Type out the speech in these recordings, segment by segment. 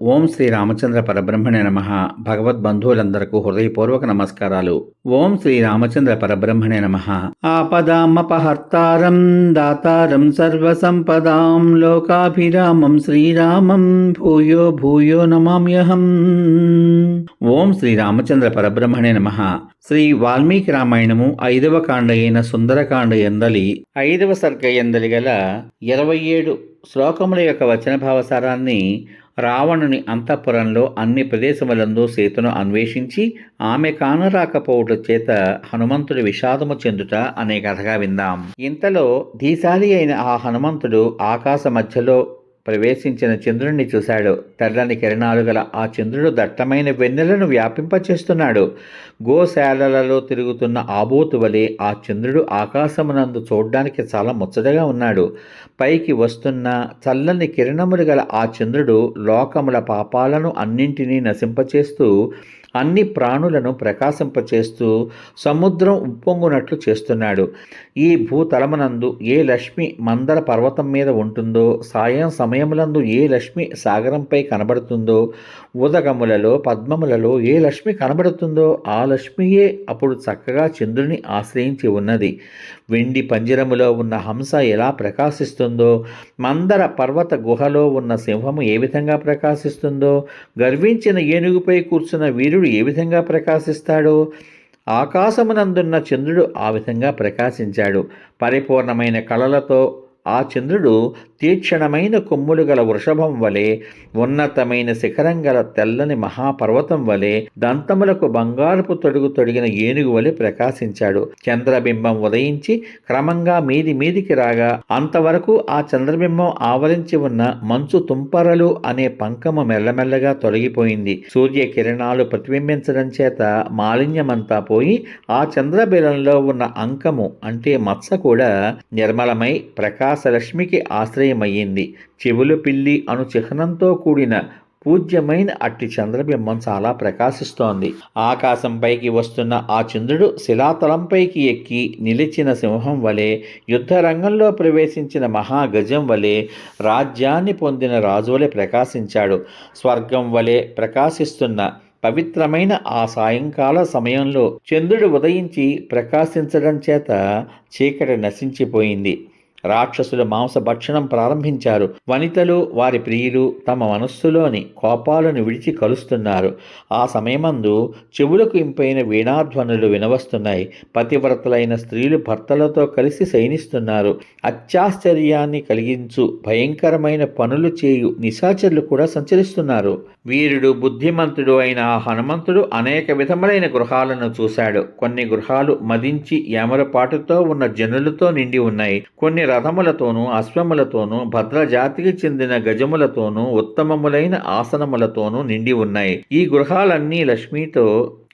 ఓం శ్రీ రామచంద్ర పరబ్రహ్మణే నమః. భగవద్బంధువులందరకు హృదయపూర్వక నమస్కారాలు. ఓం శ్రీ రామచంద్ర పరబ్రహ్మణే నమః. ఆపదామపహర్తారం దాతారం సర్వసంపదాం లోకాభిరామం శ్రీరామం భూయో భూయో నమామ్యహం. ఓం శ్రీ రామచంద్ర పరబ్రహ్మణే నమః. శ్రీ వాల్మీకి రామాయణము 5వ కాండ అయిన సుందరకాండ ఎందలి 5వ సర్గ ఎందలి గల 27 శ్లోకముల యొక్క వచన భావసారాన్ని రావణుని అంతఃపురంలో అన్ని ప్రదేశములందు సీతను అన్వేషించి ఆమె కానరాకపోవుట చేత హనుమంతుడు విషాదము చెందుట అనే కథగా విందాం. ఇంతలో ధీశాలి అయిన ఆ హనుమంతుడు ఆకాశ మధ్యలో ప్రవేశించిన చంద్రుణ్ణి చూశాడు. తెల్లని కిరణాలు గల ఆ చంద్రుడు దట్టమైన వెన్నెలను వ్యాపింపచేస్తున్నాడు. గోశాలలలో తిరుగుతున్న ఆబోతు వలె ఆ చంద్రుడు ఆకాశమునందు చూడ్డానికి చాలా ముచ్చటగా ఉన్నాడు. పైకి వస్తున్న చల్లని కిరణములు గల ఆ చంద్రుడు లోకముల పాపాలను అన్నింటినీ నశింపచేస్తూ అన్ని ప్రాణులను ప్రకాశింపచేస్తూ సముద్రం ఉప్పొంగునట్లు చేస్తున్నాడు. ఈ భూతలమునందు ఏ లక్ష్మి మందర పర్వతం మీద ఉంటుందో, సాయం సమయములందు ఏ లక్ష్మి సాగరంపై కనబడుతుందో, ఉదగములలో పద్మములలో ఏ లక్ష్మి కనబడుతుందో ఆ లక్ష్మియే అప్పుడు చక్కగా చంద్రుని ఆశ్రయించి ఉన్నది. వెండి పంజరములో ఉన్న హంస ఎలా ప్రకాశిస్తుందో, మందర పర్వత గుహలో ఉన్న సింహము ఏ విధంగా ప్రకాశిస్తుందో, గర్వించిన ఏనుగుపై కూర్చున్న వీరుడు ఏ విధంగా ప్రకాశిస్తాడో, ఆకాశమునందున్న చంద్రుడు ఆ విధంగా ప్రకాశించాడు. పరిపూర్ణమైన కళలతో ఆ చంద్రుడు తీక్షణమైన కొమ్ములు గల వృషభం వలె, ఉన్నతమైన శిఖరం గల తెల్లని మహాపర్వతం వలె, దంతములకు బంగారపు తొడుగు తొడిగిన ఏనుగు వలె ప్రకాశించాడు. చంద్రబింబం ఉదయించి క్రమంగా మీదికి రాగా అంతవరకు ఆ చంద్రబింబం ఆవరించి ఉన్న మంచు తుంపరలు అనే పంకము మెల్లమెల్లగా తొలగిపోయింది. సూర్యకిరణాలు ప్రతిబింబించడం చేత మాలిన్యమంతా పోయి ఆ చంద్రబింబంలో ఉన్న అంకము అంటే మత్స కూడా నిర్మలమై ప్రకాశలక్ష్మికి ఆశ్రయమయ్యింది. చెవులు పిల్లి అను చిహ్నంతో కూడిన పూజ్యమైన అట్టి చంద్రబింబం చాలా ప్రకాశిస్తోంది. ఆకాశంపైకి వస్తున్న ఆ చంద్రుడు శిలాతలంపైకి ఎక్కి నిలిచిన సింహం వలె, యుద్ధ రంగంలో ప్రవేశించిన మహాగజం వలె, రాజ్యాన్ని పొందిన రాజు వలె ప్రకాశించాడు. స్వర్గం వలె ప్రకాశిస్తున్న పవిత్రమైన ఆ సాయంకాల సమయంలో చంద్రుడు ఉదయించి ప్రకాశించడం చేత చీకటి నశించిపోయింది. రాక్షసులు మాంసభక్షణం ప్రారంభించారు. వనితలు వారి ప్రియులు తమ మనస్సులోని కోపాలను విడిచి కలుస్తున్నారు. ఆ సమయమందు చెవులకు ఇంపైన వీణాధ్వనులు వినవస్తున్నాయి. పతివ్రతలైన స్త్రీలు భర్తలతో కలిసి శయనిస్తున్నారు. అత్యాశ్చర్యాన్ని కలిగించు భయంకరమైన పనులు చేయు నిశాచరులు కూడా సంచరిస్తున్నారు. వీరుడు బుద్ధిమంతుడు అయిన ఆ హనుమంతుడు అనేక విధములైన గృహాలను చూశాడు. కొన్ని గృహాలు మదించి ఏమరపాటుతో ఉన్న జనులతో నిండి ఉన్నాయి. కొన్ని రథములతోనూ అశ్వములతోనూ భద్రజాతికి చెందిన గజములతోనూ ఉత్తమములైన ఆసనములతోనూ నిండి ఉన్నాయి. ఈ గృహాలన్నీ లక్ష్మితో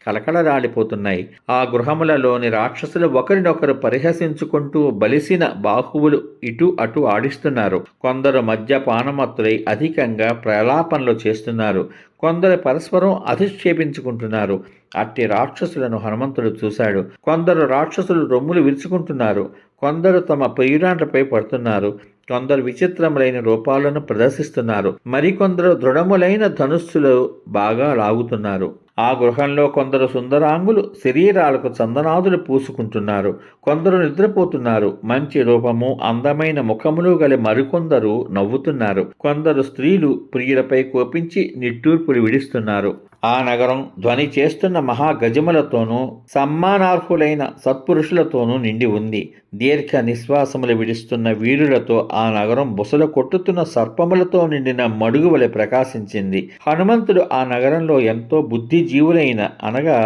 కలకలరాడిపోతున్నాయి. ఆ గృహములలోని రాక్షసులు ఒకరినొకరు పరిహసించుకుంటూ బలిసిన బాహువులు ఇటు అటు ఆడిస్తున్నారు. కొందరు మద్యపానమత్తులై అధికంగా ప్రలాపనలు చేస్తున్నారు. కొందరు పరస్పరం అధిక్షేపించుకుంటున్నారు. అట్టి రాక్షసులను హనుమంతుడు చూశాడు. కొందరు రాక్షసులు రొమ్ములు విరుచుకుంటున్నారు. కొందరు తమ ప్రియురాండ్రపై పడుతున్నారు. కొందరు విచిత్రములైన రూపాలను ప్రదర్శిస్తున్నారు. మరికొందరు దృఢములైన ధనుస్సులు బాగా లాగుతున్నారు. ఆ గృహంలో కొందరు సుందరాంగులు శరీరాలకు చందనాదులు పూసుకుంటున్నారు. కొందరు నిద్రపోతున్నారు. మంచి రూపము అందమైన ముఖములు గల మరికొందరు నవ్వుతున్నారు. కొందరు స్త్రీలు ప్రియులపై కోపించి నిట్టూర్పులు విడుస్తున్నారు. ఆ నగరం ధ్వని చేస్తున్న మహాగజములతోనూ సమ్మానార్హులైన సత్పురుషులతోనూ నిండి ఉంది. దీర్ఘ నిశ్వాసములు విడుస్తున్న వీరులతో ఆ నగరం బుసలు కొట్టుతున్న సర్పములతో నిండిన మడుగు వలె ప్రకాశించింది. హనుమంతుడు ఆ నగరంలో ఎంతో బుద్ధిజీవులైన అనగా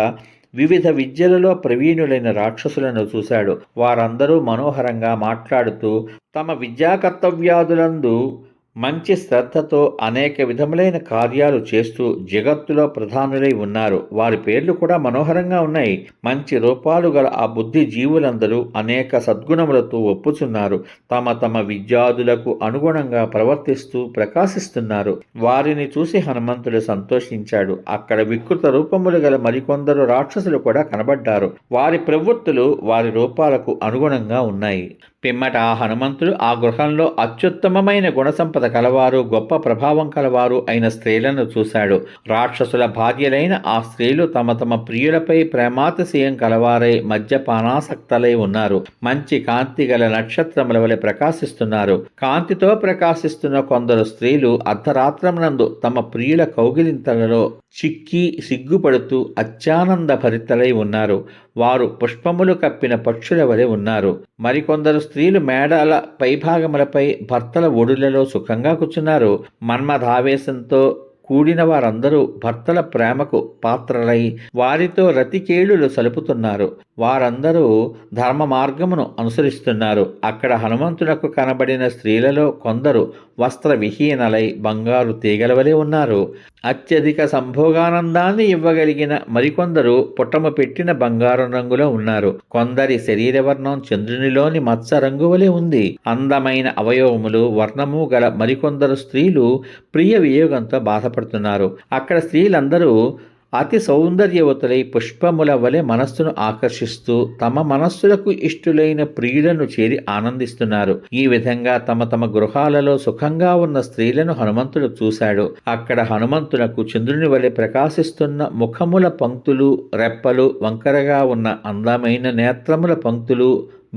వివిధ విద్యలలో ప్రవీణులైన రాక్షసులను చూశాడు. వారందరూ మనోహరంగా మాట్లాడుతూ తమ విద్యా కర్తవ్యాదులందు మంచి శ్రద్ధతో అనేక విధములైన కార్యాలు చేస్తూ జగత్తులో ప్రధానులై ఉన్నారు. వారి పేర్లు కూడా మనోహరంగా ఉన్నాయి. మంచి రూపాలు గల ఆ బుద్ధి జీవులందరూ అనేక సద్గుణములతో ఒప్పుచున్నారు. తమ తమ విద్యాదులకు అనుగుణంగా ప్రవర్తిస్తూ ప్రకాశిస్తున్నారు. వారిని చూసి హనుమంతుడు సంతోషించాడు. అక్కడ వికృత రూపములు గల మరికొందరు రాక్షసులు కూడా కనబడ్డారు. వారి ప్రవృత్తులు వారి రూపాలకు అనుగుణంగా ఉన్నాయి. పిమ్మట ఆ హనుమంతుడు ఆ గృహంలో అత్యుత్తమమైన గుణసంపద కలవారు, గొప్ప ప్రభావం కలవారు అయిన స్త్రీలను చూశాడు. రాక్షసుల భార్యలైన ఆ స్త్రీలు తమ తమ ప్రియులపై ప్రేమాతిశయం కలవారై మద్యపానాసక్తలై ఉన్నారు. మంచి కాంతి గల నక్షత్రముల వలె ప్రకాశిస్తున్నారు. కాంతితో ప్రకాశిస్తున్న కొందరు స్త్రీలు అర్ధరాత్రమునందు తమ ప్రియుల కౌగిలింతలలో చిక్కి సిగ్గుపడుతూ అత్యానంద భరితలై ఉన్నారు. వారు పుష్పములు కప్పిన పక్షుల వలె ఉన్నారు. మరికొందరు స్త్రీలు మేడల పైభాగములపై భర్తల ఒడులలో సుఖంగా కూర్చున్నారు. మన్మథావేశంతో కూడిన వారందరూ భర్తల ప్రేమకు పాత్రలై వారితో రతికేళులు సలుపుతున్నారు. వారందరూ ధర్మ మార్గమును అనుసరిస్తున్నారు. అక్కడ హనుమంతునకు కనబడిన స్త్రీలలో కొందరు వస్త్రవిహీనలై బంగారు తీగలవలే ఉన్నారు. అత్యధిక సంభోగానందాన్ని ఇవ్వగలిగిన మరికొందరు పుట్టము పెట్టిన బంగారు రంగులో ఉన్నారు. కొందరి శరీరవర్ణం చంద్రునిలోని మత్స రంగు వలె ఉంది. అందమైన అవయవములు వర్ణము గల మరికొందరు స్త్రీలు ప్రియ వియోగంతో బాధపడుతున్నారు. అక్కడ స్త్రీలందరూ అతి సౌందర్యవతులై పుష్పముల వలె మనస్సును ఆకర్షిస్తూ తమ మనస్సులకు ఇష్టులైన ప్రియులను చేరి ఆనందిస్తున్నారు. ఈ విధంగా తమ తమ గృహాలలో సుఖంగా ఉన్న స్త్రీలను హనుమంతుడు చూశాడు. అక్కడ హనుమంతునకు చంద్రుని వలె ప్రకాశిస్తున్న ముఖముల పంక్తులు, రెప్పలు వంకరగా ఉన్న అందమైన నేత్రముల పంక్తులు,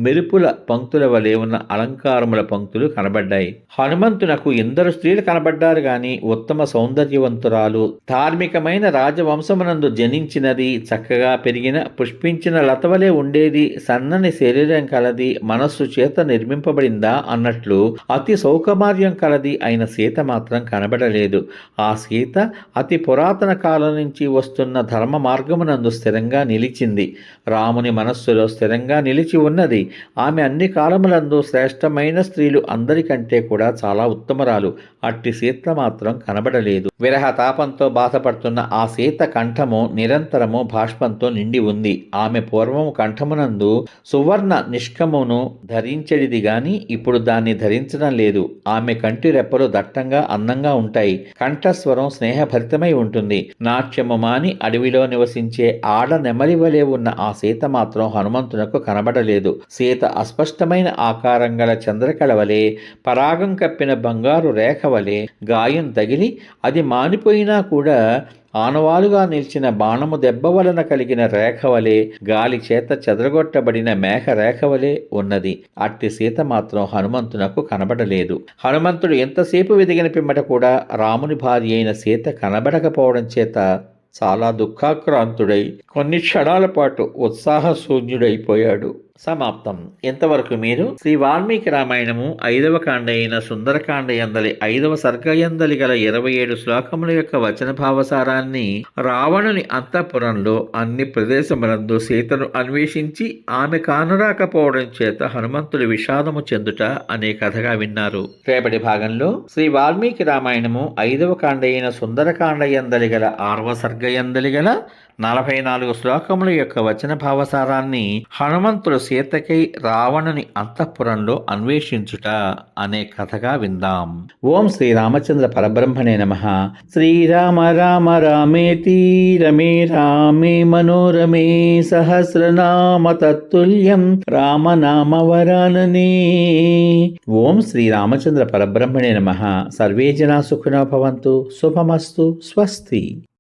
మెరుపుల పంక్తుల వలె ఉన్న అలంకారముల పంక్తులు కనబడ్డాయి. హనుమంతునకు ఎందరు స్త్రీలు కనబడ్డారు గాని ఉత్తమ సౌందర్యవంతురాలు, ధార్మికమైన రాజవంశమునందు జనించినది, చక్కగా పెరిగిన పుష్పించిన లతవలే ఉండేది, సన్నని శరీరం కలది, మనస్సు చేత నిర్మింపబడిందా అన్నట్లు అతి సౌకుమార్యం కలది అయిన సీత మాత్రం కనబడలేదు. ఆ సీత అతి పురాతన కాలం నుంచి వస్తున్న ధర్మ మార్గమునందు స్థిరంగా నిలిచింది. రాముని మనస్సులో స్థిరంగా నిలిచి ఉన్నది. ఆమె అన్ని కాలములందు శ్రేష్టమైన స్త్రీలు అందరికంటే కూడా చాలా ఉత్తమరాలు. అట్టి సీత మాత్రం కనబడలేదు. విరహ తాపంతో బాధపడుతున్న ఆ సీత కంఠము నిరంతరము బాష్పంతో నిండి ఉంది. ఆమె పూర్వము కంఠమునందు సువర్ణ నిష్కమును ధరించడిది గాని ఇప్పుడు దాన్ని ధరించడం లేదు. ఆమె కంటి రెప్పలు దట్టంగా అందంగా ఉంటాయి. కంఠస్వరం స్నేహభరితమై ఉంటుంది. నాట్యము మాని అడవిలో నివసించే ఆడ నెమలి వలె ఉన్న ఆ సీత మాత్రం హనుమంతునకు కనబడలేదు. సీత అస్పష్టమైన ఆకారం గల చంద్రకళ వలె, పరాగం కప్పిన బంగారు రేఖ వలె, గాయం తగిలి అది మానిపోయినా కూడా ఆనవాలుగా నిలిచిన బాణము దెబ్బ వలన కలిగిన రేఖ వలె, గాలి చేత చెదరగొట్టబడిన మేఘ రేఖ వలె ఉన్నది. అట్టి సీత మాత్రం హనుమంతునకు కనబడలేదు. హనుమంతుడు ఎంతసేపు వెదిగిన పిమ్మట కూడా రాముని భార్య అయిన సీత కనబడకపోవడం చేత చాలా దుఃఖాక్రాంతుడై కొన్ని క్షణాల పాటు ఉత్సాహశూన్యుడైపోయాడు. సమాప్తం. ఇంతవరకు మీరు శ్రీ వాల్మీకి రామాయణము 5వ కాండ అయిన సుందరకాండ యందలి 5వ సర్గయందలి గల 27 శ్లోకముల యొక్క వచన భావసారాన్ని, రావణుని అంతఃపురంలో అన్ని ప్రదేశములందు సీతను అన్వేషించి ఆమె కానరాకపోవడం చేత హనుమంతుడు విషాదము చెందుట అనే కథగా విన్నారు. రేపటి భాగంలో శ్రీ వాల్మీకి రామాయణము 5వ కాండ అయిన సుందరకాండ యందలి గల 6వ సర్గయందలి గల 44 శ్లోకముల యొక్క వచన భావసారాన్ని, హనుమంతుడు సీతకై రావణుని అంతఃపురంలో అన్వేషించుట అనే కథగా విందాం. ఓం శ్రీ రామచంద్ర పరబ్రహ్మణే నమః. శ్రీరామ రామ రామేతి రమే రామే మనోరమే సహస్రనామ తత్తుల్యం రామనామ వరాననే. ఓం శ్రీ రామచంద్ర పరబ్రహ్మణే నమః. సర్వే జనా సుఖినో భవంతు. శుభమస్తు. స్వస్తి.